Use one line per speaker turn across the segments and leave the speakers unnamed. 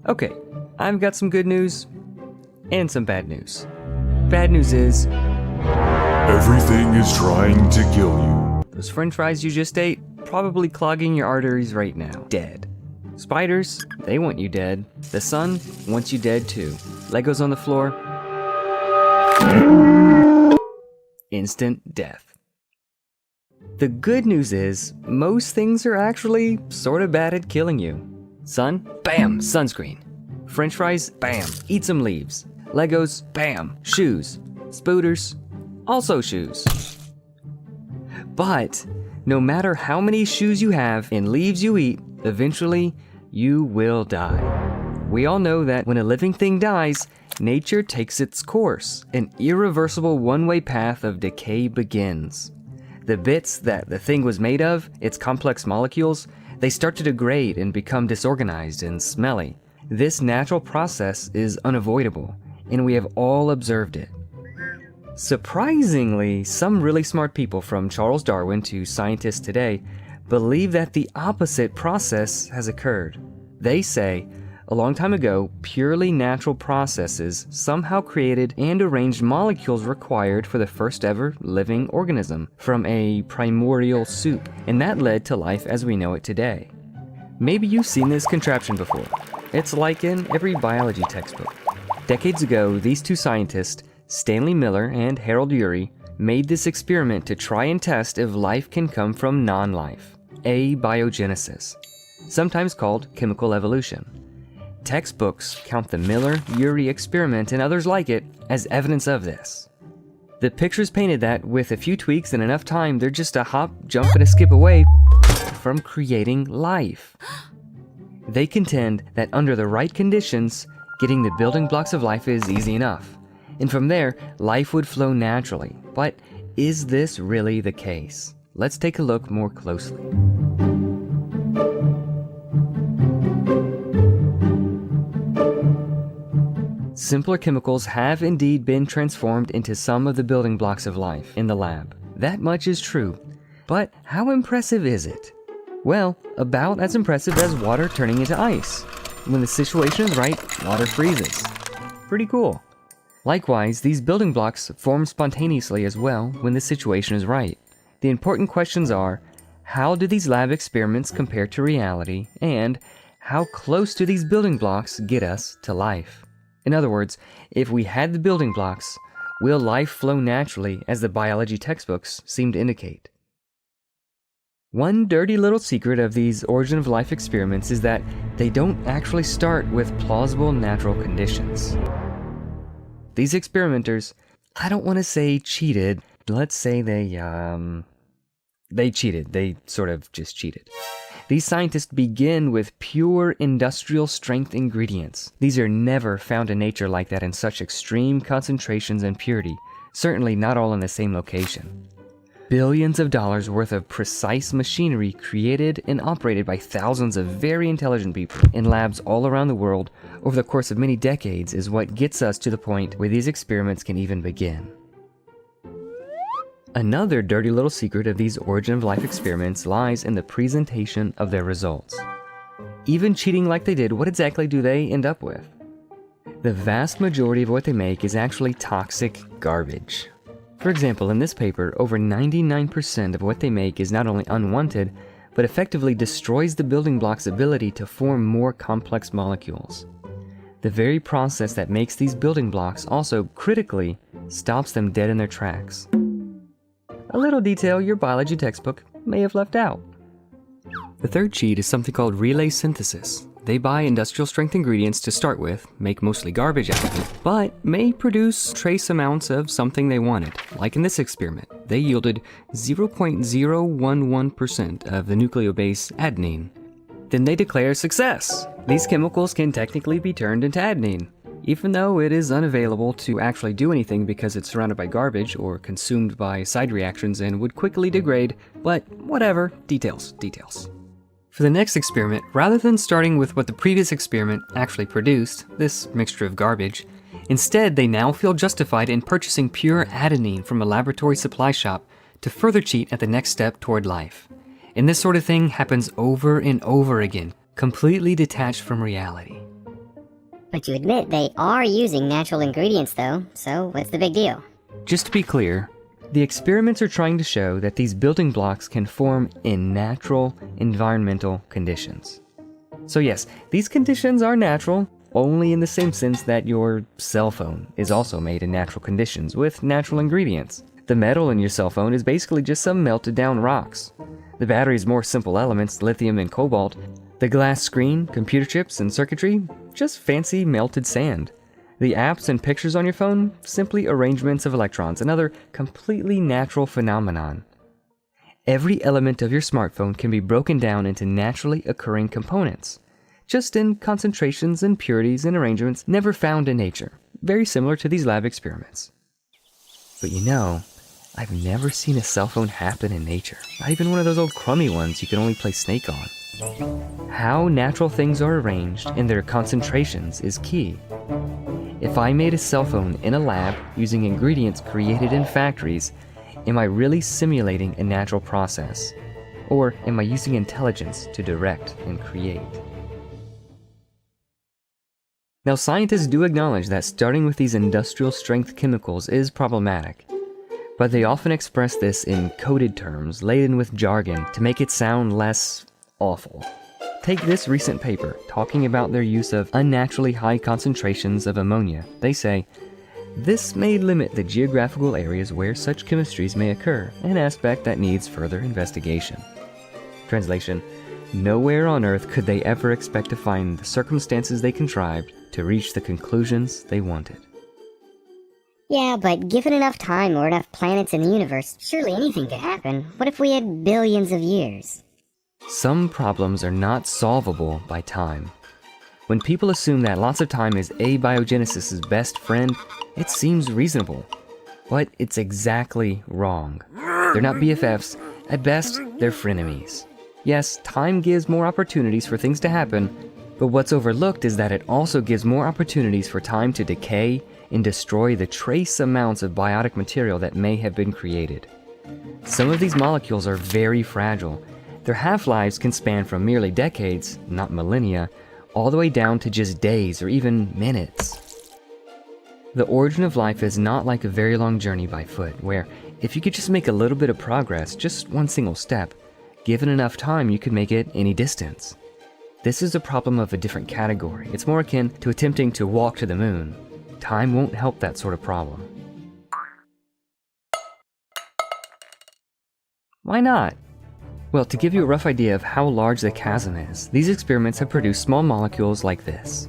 Okay, I've got some good news and some bad news. Bad news is
everything is trying to kill you.
those french fries you just ate, probably clogging your arteries right now. Dead. Spiders, they want you dead. The sun wants you dead too. Legos on the floor. Instant death. The good news is, most things are actually sort of bad at killing you. Sun, bam, sunscreen. French fries, bam, eat some leaves. Legos, bam, shoes. Spooters, also shoes. But no matter how many shoes you have and leaves you eat, eventually you will die. We all know that when a living thing dies, nature takes its course. An irreversible one-way path of decay begins. The bits that the thing was made of, its complex molecules, they start to degrade and become disorganized and smelly. This natural process is unavoidable, and we have all observed it. Surprisingly, some really smart people, from Charles Darwin to scientists today, believe that the opposite process has occurred. They say, a long time ago, purely natural processes somehow created and arranged molecules required for the first ever living organism from a primordial soup, and that led to life as we know it today. Maybe you've seen this contraption before. It's like in every biology textbook. Decades ago, these two scientists, Stanley Miller and Harold Urey, made this experiment to try and test if life can come from non-life, abiogenesis, sometimes called chemical evolution. Textbooks count the Miller-Urey experiment and others like it as evidence of this. The pictures painted that with a few tweaks and enough time, they're just a hop, jump, and a skip away from creating life. They contend that under the right conditions, getting the building blocks of life is easy enough. And from there, life would flow naturally. But is this really the case? Let's take a look more closely. Simpler chemicals have indeed been transformed into some of the building blocks of life in the lab. That much is true. But how impressive is it? Well, about as impressive as water turning into ice. When the situation is right, water freezes. Pretty cool. Likewise, these building blocks form spontaneously as well when the situation is right. The important questions are, how do these lab experiments compare to reality, and how close do these building blocks get us to life? In other words, if we had the building blocks, will life flow naturally as the biology textbooks seem to indicate? One dirty little secret of these origin of life experiments is that they don't actually start with plausible natural conditions. These experimenters, I don't want to say cheated, let's say they cheated. They sort of just cheated. These scientists begin with pure industrial strength ingredients. These are never found in nature like that in such extreme concentrations and purity, certainly not all in the same location. Billions of dollars worth of precise machinery created and operated by thousands of very intelligent people in labs all around the world over the course of many decades is what gets us to the point where these experiments can even begin. Another dirty little secret of these origin of life experiments lies in the presentation of their results. Even cheating like they did, what exactly do they end up with? The vast majority of what they make is actually toxic garbage. For example, in this paper, over 99% of what they make is not only unwanted, but effectively destroys the building block's ability to form more complex molecules. The very process that makes these building blocks also critically stops them dead in their tracks. A little detail your biology textbook may have left out. The third cheat is something called relay synthesis. They buy industrial strength ingredients to start with, make mostly garbage out of it, but may produce trace amounts of something they wanted. Like in this experiment, they yielded 0.011% of the nucleobase adenine. Then they declare success. These chemicals can technically be turned into adenine, even though it is unavailable to actually do anything because it's surrounded by garbage or consumed by side reactions and would quickly degrade, but whatever, details. For the next experiment, rather than starting with what the previous experiment actually produced, this mixture of garbage, instead they now feel justified in purchasing pure adenine from a laboratory supply shop to further cheat at the next step toward life. And this sort of thing happens over and over again, completely detached from reality.
But you admit they are using natural ingredients though, so what's the big deal?
Just to be clear, the experiments are trying to show that these building blocks can form in natural environmental conditions. So yes, these conditions are natural, only in the same sense that your cell phone is also made in natural conditions with natural ingredients. The metal in your cell phone is basically just some melted down rocks. The battery's more simple elements, lithium and cobalt. The glass screen, computer chips, and circuitry, just fancy melted sand. The apps and pictures on your phone, simply arrangements of electrons, another completely natural phenomenon. Every element of your smartphone can be broken down into naturally occurring components, just in concentrations and purities and arrangements never found in nature, very similar to these lab experiments. But you know, I've never seen a cell phone happen in nature, not even one of those old crummy ones you can only play Snake on. How natural things are arranged in their concentrations is key. If I made a cell phone in a lab using ingredients created in factories, am I really simulating a natural process? Or am I using intelligence to direct and create? Now, scientists do acknowledge that starting with these industrial strength chemicals is problematic, but they often express this in coded terms laden with jargon to make it sound less awful. Take this recent paper talking about their use of unnaturally high concentrations of ammonia. They say, this may limit the geographical areas where such chemistries may occur, an aspect that needs further investigation. Translation, nowhere on Earth could they ever expect to find the circumstances they contrived to reach the conclusions they wanted.
Yeah, but given enough time or enough planets in the universe, surely anything could happen. What if we had billions of years?
Some problems are not solvable by time. When people assume that lots of time is abiogenesis's best friend, it seems reasonable. But it's exactly wrong. They're not BFFs. At best, they're frenemies. Yes, time gives more opportunities for things to happen, but what's overlooked is that it also gives more opportunities for time to decay and destroy the trace amounts of biotic material that may have been created. Some of these molecules are very fragile. Their half-lives can span from merely decades, not millennia, all the way down to just days or even minutes. The origin of life is not like a very long journey by foot, where if you could just make a little bit of progress, just one single step, given enough time you could make it any distance. This is a problem of a different category. It's more akin to attempting to walk to the moon. Time won't help that sort of problem. Why not? Well, to give you a rough idea of how large the chasm is, these experiments have produced small molecules like this.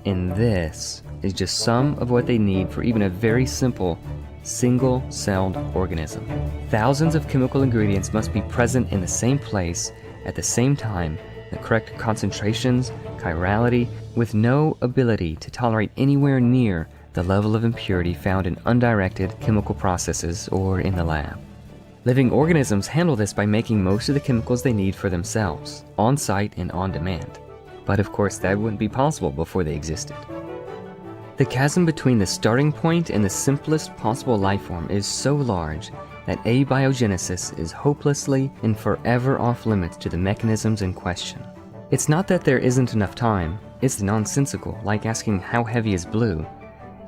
And this is just some of what they need for even a very simple, single-celled organism. Thousands of chemical ingredients must be present in the same place, at the same time, the correct concentrations, chirality, with no ability to tolerate anywhere near the level of impurity found in undirected chemical processes or in the lab. Living organisms handle this by making most of the chemicals they need for themselves, on-site and on-demand. But of course that wouldn't be possible before they existed. The chasm between the starting point and the simplest possible life form is so large that abiogenesis is hopelessly and forever off limits to the mechanisms in question. It's not that there isn't enough time, it's nonsensical, like asking how heavy is blue.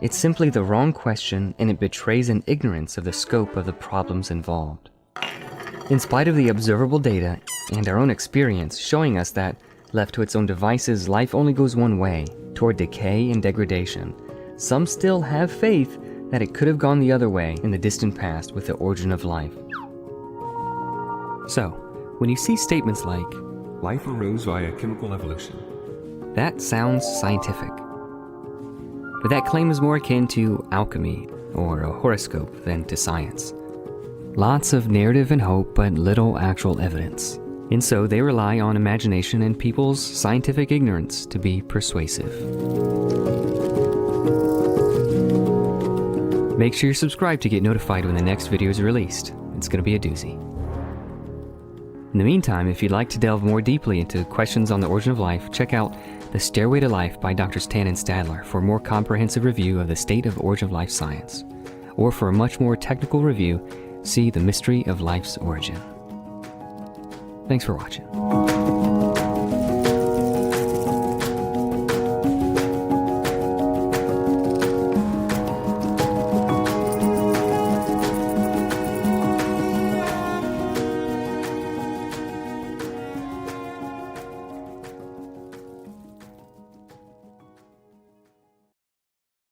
It's simply the wrong question, and it betrays an ignorance of the scope of the problems involved. In spite of the observable data and our own experience showing us that, left to its own devices, life only goes one way, toward decay and degradation, some still have faith that it could have gone the other way in the distant past with the origin of life. So, when you see statements like, life arose via chemical evolution, that sounds scientific. But that claim is more akin to alchemy or a horoscope than to science. Lots of narrative and hope, but little actual evidence. And so they rely on imagination and people's scientific ignorance to be persuasive. Make sure you're subscribed to get notified when the next video is released. It's going to be a doozy. In the meantime, if you'd like to delve more deeply into questions on the origin of life, check out The Stairway to Life by Drs. Tan and Stadler for a more comprehensive review of the state of origin of life science. Or for a much more technical review, see The Mystery of Life's Origin. Thanks for watching.